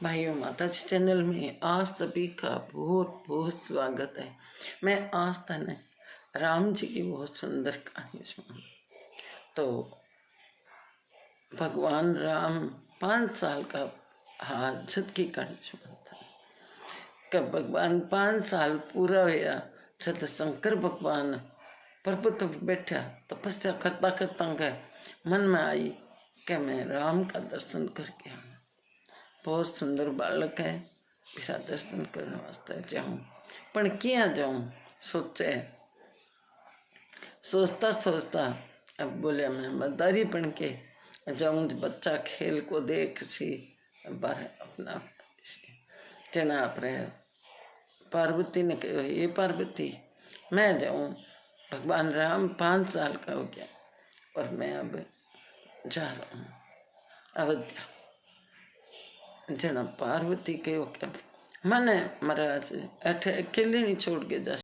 भाइयों, माताजी चैनल में आप सभी का बहुत बहुत स्वागत है। मैं आज तक राम जी की बहुत सुंदर कहानी सुनी। तो भगवान राम 5 साल का हाजत की कहानी सुना था। कब भगवान 5 साल पूरा हुआ जब शंकर भगवान पर्वत पर बैठा तपस्या करता करता गए, मन में आई कि मैं राम का दर्शन करके आऊँ। बहुत सुंदर बालक है, मेरा दर्शन करने वास्ते जाऊं, पर क्या जाऊं सोचता सोचता अब बोलिया मैं मदारी बन के जाऊं, बच्चा खेल को देख सी बाहर अपना जना अपने पार्वती ने कहा, ये पार्वती मैं जाऊं। भगवान राम 5 साल का हो गया और मैं अब जा रहा हूँ अयोध्या। जना पार्वती के मन महाराज अठे अकेले नहीं छोड़ के जा